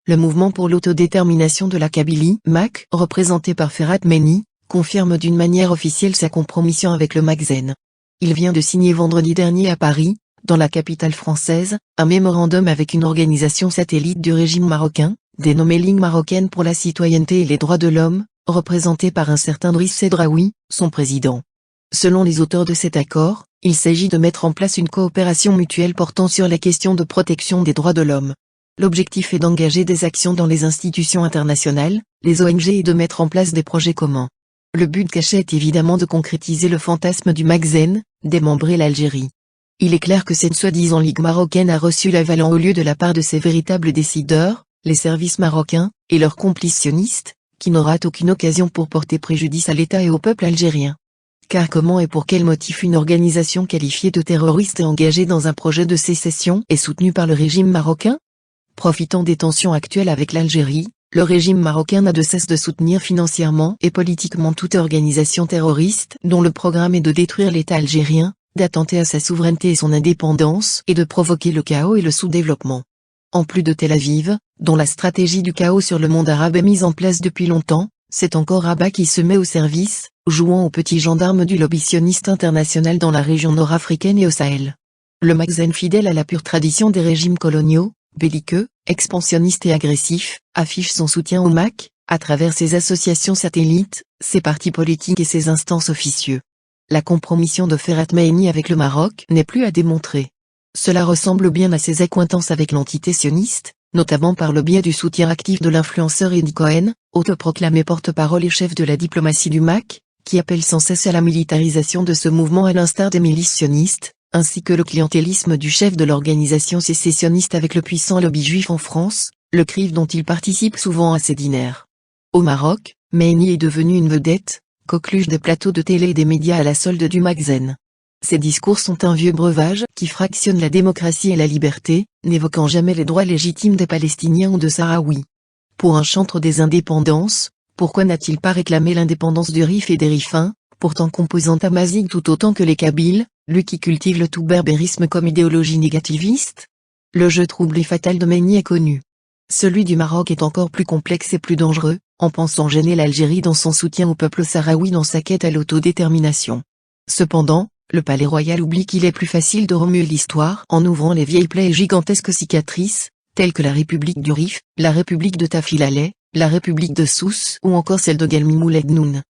Le mouvement pour l'autodétermination de la Kabylie, MAK, représenté par Ferhat Mehni, confirme d'une manière officielle sa compromission avec le Magzen. Il vient de signer vendredi dernier à Paris, dans la capitale française, un mémorandum avec une organisation satellite du régime marocain, dénommée Ligue marocaine pour la citoyenneté et les droits de l'homme, représentée par un certain Driss Sedraoui, son président. Selon les auteurs de cet accord, il s'agit de mettre en place une coopération mutuelle portant sur les questions de protection des droits de l'homme. L'objectif est d'engager des actions dans les institutions internationales, les ONG et de mettre en place des projets communs. Le but caché est évidemment de concrétiser le fantasme du Magzen, démembrer l'Algérie. Il est clair que cette soi-disant Ligue marocaine a reçu l'aval au lieu de la part de ses véritables décideurs, les services marocains, et leurs complices sionistes, qui n'aura aucune occasion pour porter préjudice à l'État et au peuple algérien. Car comment et pour quel motif une organisation qualifiée de terroriste et engagée dans un projet de sécession est soutenue par le régime marocain? Profitant des tensions actuelles avec l'Algérie, le régime marocain n'a de cesse de soutenir financièrement et politiquement toute organisation terroriste dont le programme est de détruire l'État algérien, d'attenter à sa souveraineté et son indépendance et de provoquer le chaos et le sous-développement. En plus de Tel Aviv, dont la stratégie du chaos sur le monde arabe est mise en place depuis longtemps, c'est encore Rabat qui se met au service, jouant au petit gendarme du lobby sioniste international dans la région nord-africaine et au Sahel. Le Magzen, fidèle à la pure tradition des régimes coloniaux, belliqueux, expansionnistes et agressifs, affiche son soutien au MAK, à travers ses associations satellites, ses partis politiques et ses instances officieux. La compromission de Ferhat Mehni avec le Maroc n'est plus à démontrer. Cela ressemble bien à ses accointances avec l'entité sioniste, notamment par le biais du soutien actif de l'influenceur Eddie Cohen, autoproclamé porte-parole et chef de la diplomatie du MAK, qui appelle sans cesse à la militarisation de ce mouvement à l'instar des milices sionistes, ainsi que le clientélisme du chef de l'organisation sécessionniste avec le puissant lobby juif en France, le CRIF dont il participe souvent à ses dîners. Au Maroc, Mehni est devenu une vedette, coqueluche des plateaux de télé et des médias à la solde du Magzen. Ses discours sont un vieux breuvage qui fractionne la démocratie et la liberté, n'évoquant jamais les droits légitimes des Palestiniens ou de Sahraouis. Pour un chantre des indépendances, pourquoi n'a-t-il pas réclamé l'indépendance du Rif et des Rifins, pourtant composante amazique tout autant que les Kabyles, lui qui cultive le tout berbérisme comme idéologie négativiste? Le jeu trouble et fatal de Mehni est connu. Celui du Maroc est encore plus complexe et plus dangereux, en pensant gêner l'Algérie dans son soutien au peuple sahraoui dans sa quête à l'autodétermination. Cependant, le palais royal oublie qu'il est plus facile de remuer l'histoire en ouvrant les vieilles plaies et gigantesques cicatrices, telles que la République du Rif, la République de Tafilaleh, la République de Sousse ou encore celle de Galmimoul Ednoun.